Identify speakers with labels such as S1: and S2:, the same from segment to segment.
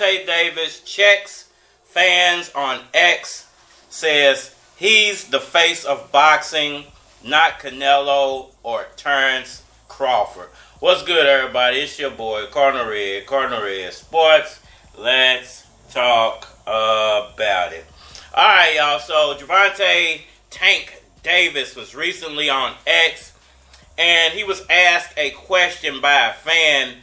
S1: Gervonta Davis checks fans on X, says he's the face of boxing, not Canelo or Terrence Crawford. What's good, everybody? It's your boy, Cardinal Red Sports. Let's talk about it. Alright, y'all. So, Gervonta Tank Davis was recently on X, and he was asked a question by a fan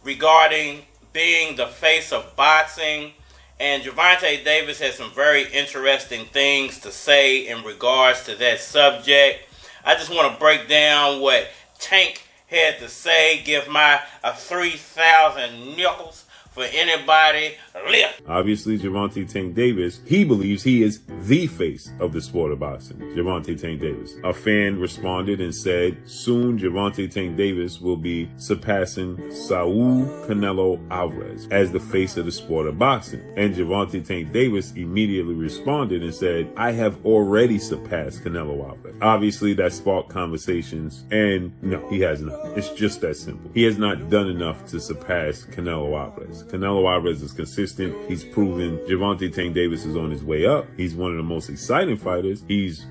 S1: regarding being the face of boxing. And Gervonta Davis has some very interesting things to say in regards to that subject. I just want to break down what Tank had to say, give my 3,000 nickels for anybody lift.
S2: Obviously, Gervonta Tank Davis, he believes he is the face of the sport of boxing. Gervonta Tank Davis. A fan responded and said, soon Gervonta Tank Davis will be surpassing Saul Canelo Alvarez as the face of the sport of boxing. And Gervonta Tank Davis immediately responded and said, I have already surpassed Canelo Alvarez. Obviously, that sparked conversations, and no, he has not. It's just that simple. He has not done enough to surpass Canelo Alvarez. Canelo Alvarez is consistent. He's proven Gervonta Tank Davis is on his way up. He's one of the most exciting fighters. He's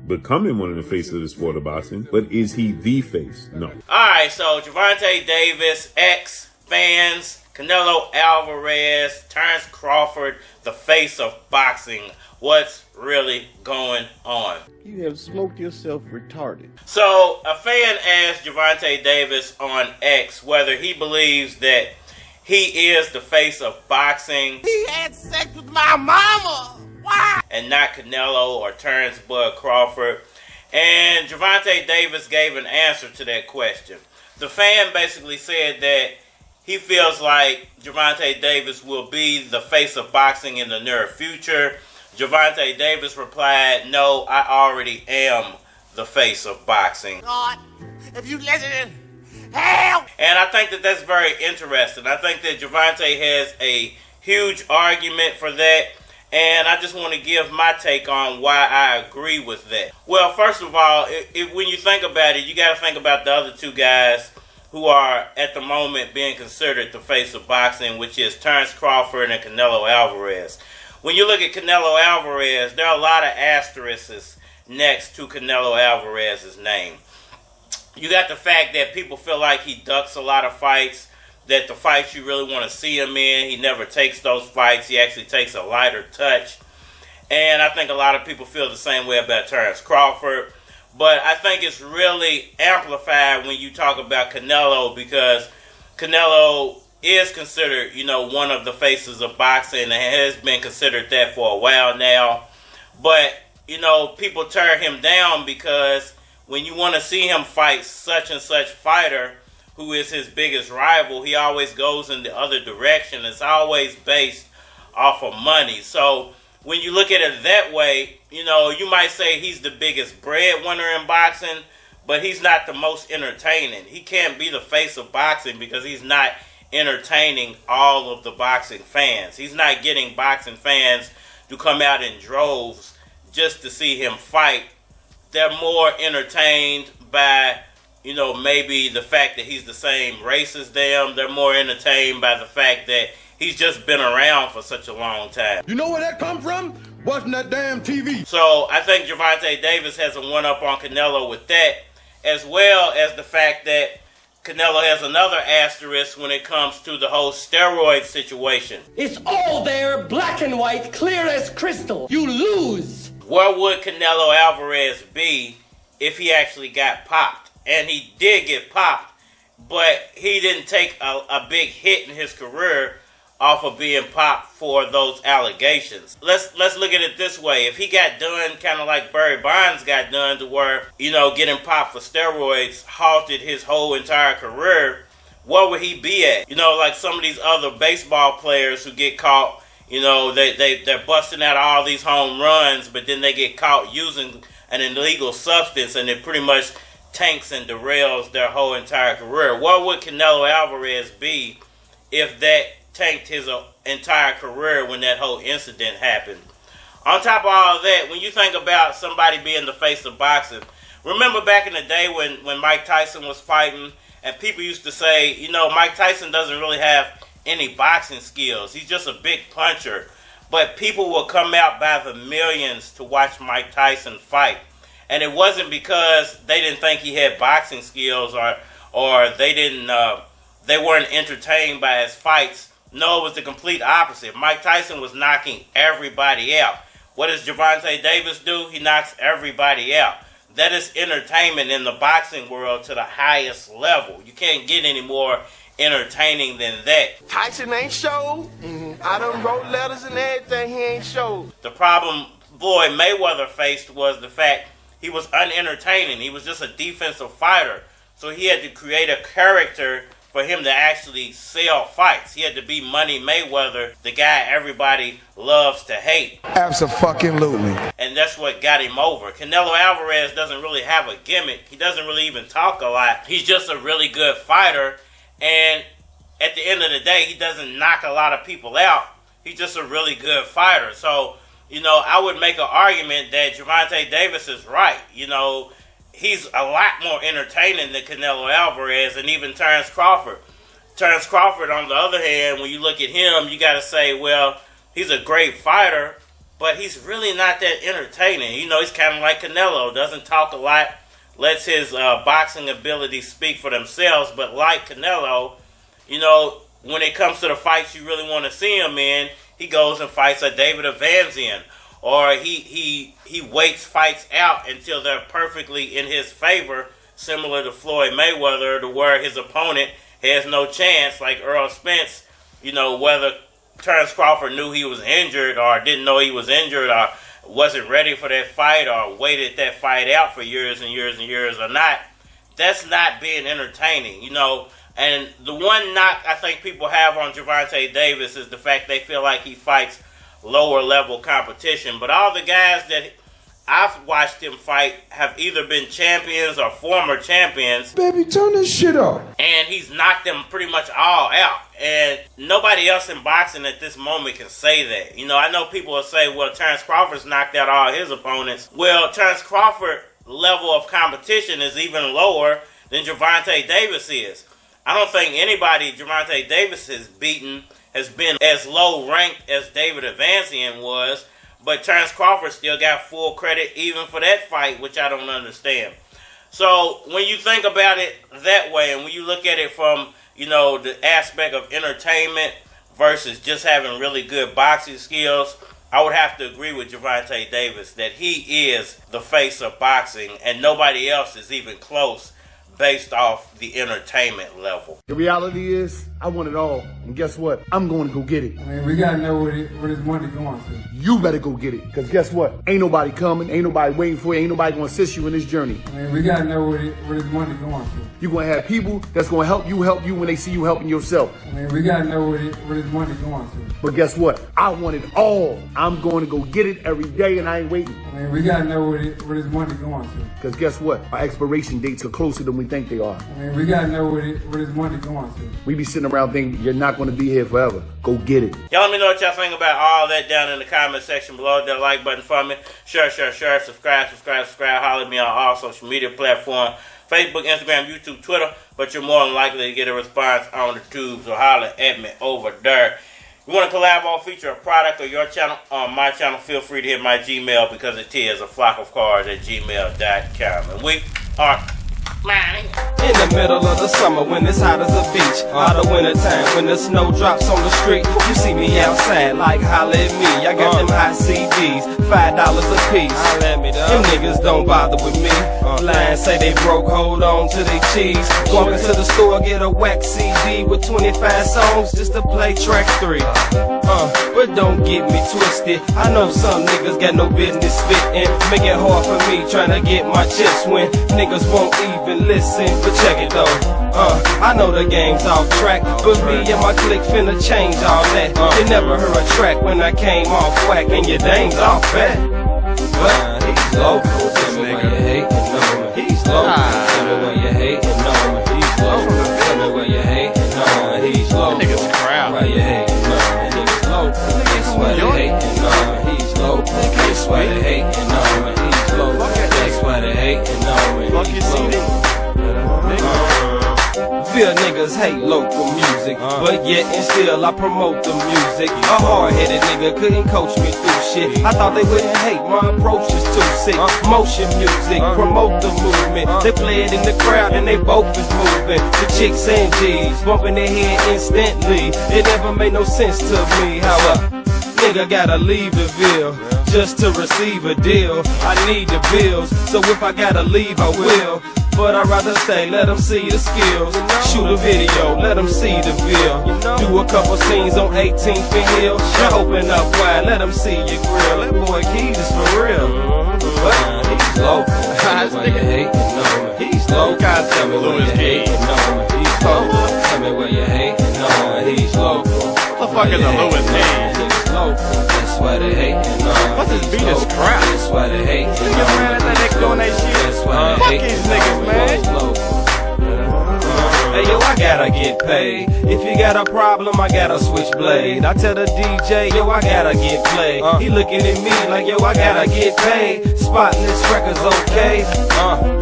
S2: becoming one of the faces of the sport of boxing. But is he the face? No.
S1: Alright, so Gervonta Davis, X fans, Canelo Alvarez, Terrence Crawford, the face of boxing. What's really going on?
S3: You have smoked yourself retarded.
S1: So, a fan asked Gervonta Davis on X whether he believes that he is the face of boxing.
S4: He had sex with my mama. Why?
S1: And not Canelo or Terrence Bud Crawford. And Gervonta Davis gave an answer to that question. The fan basically said that he feels like Gervonta Davis will be the face of boxing in the near future. Gervonta Davis replied, no, I already am the face of boxing.
S4: God, if you listen, hell!
S1: And I think that that's very interesting. I think that Gervonta has a huge argument for that. And I just want to give my take on why I agree with that. Well, first of all, when you think about it, you got to think about the other two guys who are at the moment being considered the face of boxing, which is Terrence Crawford and Canelo Alvarez. When you look at Canelo Alvarez, there are a lot of asterisks next to Canelo Alvarez's name. You got the fact that people feel like he ducks a lot of fights, that the fights you really want to see him in, he never takes those fights. He actually takes a lighter touch. And I think a lot of people feel the same way about Terrence Crawford. But I think it's really amplified when you talk about Canelo, because Canelo is considered, one of the faces of boxing and has been considered that for a while now. But, people tear him down because when you want to see him fight such and such fighter who is his biggest rival, he always goes in the other direction. It's always based off of money. So when you look at it that way, you might say he's the biggest breadwinner in boxing, but he's not the most entertaining. He can't be the face of boxing because he's not entertaining all of the boxing fans. He's not getting boxing fans to come out in droves just to see him fight. They're more entertained by, maybe the fact that he's the same race as them. They're more entertained by the fact that he's just been around for such a long time.
S5: You know where that come from? Watching that damn TV.
S1: So I think Gervonta Davis has a one-up on Canelo with that, as well as the fact that Canelo has another asterisk when it comes to the whole steroid situation.
S6: It's all there, black and white, clear as crystal. You lose.
S1: Where would Canelo Alvarez be if he actually got popped? And he did get popped, but he didn't take a big hit in his career off of being popped for those allegations. Let's look at it this way. If he got done kind of like Barry Bonds got done, to where, getting popped for steroids halted his whole entire career, where would he be at? Like some of these other baseball players who get caught, they're busting out all these home runs, but then they get caught using an illegal substance, and it pretty much tanks and derails their whole entire career. Where would Canelo Alvarez be if that tanked his entire career when that whole incident happened? On top of all of that, when you think about somebody being the face of boxing, remember back in the day when Mike Tyson was fighting, and people used to say, Mike Tyson doesn't really have any boxing skills. He's just a big puncher. But people will come out by the millions to watch Mike Tyson fight. And it wasn't because they didn't think he had boxing skills or they weren't entertained by his fights. No, it was the complete opposite. Mike Tyson was knocking everybody out. What does Gervonta Davis do? He knocks everybody out. That is entertainment in the boxing world to the highest level. You can't get any more entertaining than that.
S4: Tyson ain't showed. I done wrote letters and everything, he ain't showed.
S1: The problem Floyd Mayweather faced was the fact he was unentertaining. He was just a defensive fighter. So he had to create a character for him to actually sell fights. He had to be Money Mayweather, the guy everybody loves to hate.
S5: Abso-fucking-lutely.
S1: And that's what got him over. Canelo Alvarez doesn't really have a gimmick. He doesn't really even talk a lot. He's just a really good fighter. And at the end of the day, he doesn't knock a lot of people out. He's just a really good fighter. So, I would make an argument that Gervonta Davis is right. He's a lot more entertaining than Canelo Alvarez and even Terence Crawford. Terence Crawford, on the other hand, when you look at him, you got to say, well, he's a great fighter, but he's really not that entertaining. He's kind of like Canelo, doesn't talk a lot, lets his boxing abilities speak for themselves. But like Canelo, when it comes to the fights you really want to see him in, he goes and fights a David Evansian. Or he waits fights out until they're perfectly in his favor, similar to Floyd Mayweather, to where his opponent has no chance, like Earl Spence. Whether Terence Crawford knew he was injured or didn't know he was injured or wasn't ready for that fight or waited that fight out for years and years and years or not, that's not being entertaining, And the one knock I think people have on Gervonta Davis is the fact they feel like he fights lower level competition. But all the guys that I've watched him fight have either been champions or former champions.
S5: Baby, turn this shit up.
S1: And he's knocked them pretty much all out. And nobody else in boxing at this moment can say that. I know people will say, well, Terence Crawford's knocked out all his opponents. Well, Terence Crawford's level of competition is even lower than Gervonta Davis is. I don't think anybody Gervonta Davis has beaten has been as low ranked as David Evansian was, but Terence Crawford still got full credit even for that fight, which I don't understand. So when you think about it that way, and when you look at it from, the aspect of entertainment versus just having really good boxing skills, I would have to agree with Gervonta Davis that he is the face of boxing, and nobody else is even close based off the entertainment level.
S7: The reality is, I want it all. And guess what? I'm going to go get it.
S8: I mean, we got to know where this money going to.
S7: You better go get it. Because guess what? Ain't nobody coming. Ain't nobody waiting for you. Ain't nobody going to assist you in this journey.
S8: I mean, we got to know where this money going to.
S7: You're going to have people that's going to help you when they see you helping yourself.
S8: I mean, we got to know where this money going to.
S7: But guess what? I want it all. I'm going to go get it every day, and I ain't waiting.
S8: I mean, we got to know where this money going to.
S7: Because guess what? Our expiration dates are closer than we think they are.
S8: I mean, we got to know where this money going to.
S7: We be sitting around thinking you're not going to be here forever. Go get it.
S1: Y'all let me know what y'all think about all that down in the comment section below. That like button for me. Share. Subscribe. Holler at me on all social media platforms. Facebook, Instagram, YouTube, Twitter. But you're more than likely to get a response on the tube. So holler at me over there. You want to collab or feature a product or your channel on my channel, feel free to hit my Gmail because it is a flock of cards at gmail.com. And we are
S9: in the middle of the summer when it's hot as a beach, or the winter time when the snow drops on the street, you see me outside like holla at me. I got them hot CDs, $5 a piece. Them niggas don't bother with me. Lions say they broke, hold on to their cheese. Walk into the store, get a wax CD with 25 songs just to play track 3. But don't get me twisted, I know some niggas got no business spitting. Make it hard for me trying to get my chips when niggas won't even listen. But check it though, I know the game's off track, but me and my clique finna change all that. You never heard a track when I came off whack, and your dame's off fat. But he's local, tell me why you hating on me. He's local, tell me why you hating on me. He's local, tell me why you hating on me. He's local, niggas crowd. Why you hating on me? He's local, that's why they hating on me. He's local, that's why they hating on me. He's local, that's why they hating on me. He's local. Feel niggas hate local music, but yet and still I promote the music. A hard-headed nigga couldn't coach me through shit. I thought they wouldn't hate, my approach is too sick. Motion music, promote the movement. They play it in the crowd and they both is moving. The chicks and G's bumping their head instantly. It never made no sense to me how a nigga gotta leave the Ville just to receive a deal. I need the bills, so if I gotta leave I will. But I'd rather stay, let them see the skills. Shoot a video, let them see the bill. Do a couple scenes on 18th and Hill. Now open up wide, let them see your grill. That boy Keys is for real. But he's local. Tell me why you hating on me. He's local. Tell me why you hating on me. He's local. Tell me why you hating on me. He's local.
S1: What the fuck is a Louis King?
S9: He's local. That's why they hating on me.
S1: What's this beat is crap?
S9: That's why they hating on me.
S1: Niggas mad that they doing that shit.
S9: That's why they
S1: Fuck
S9: hating
S1: these niggas, man.
S9: Hey yo, I gotta get paid. If you got a problem, I gotta switch blade. I tell the DJ, yo, I gotta get played. He looking at me like, yo, I gotta get paid. Spotless records, okay.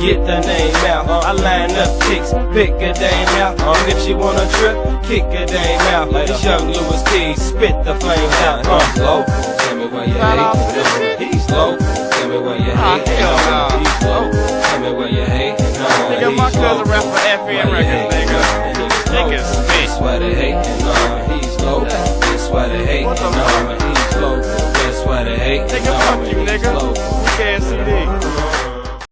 S9: Get the name out. I line up chicks, pick a dame out. And if she wanna trip, kick a dame out. This young Louis Keys, spit the flames out. He's local. Tell me why you hating. He's local. Tell me why you hating. He's local. Tell me why you hating.
S1: Nigga, my cousin rap for FN Records, nigga. Niggas spit.
S9: That's why they hating on me. He's local. That's why they hating on me. He's local. That's why they hating on me.
S1: Nigga, fuck you, nigga. You can't CD.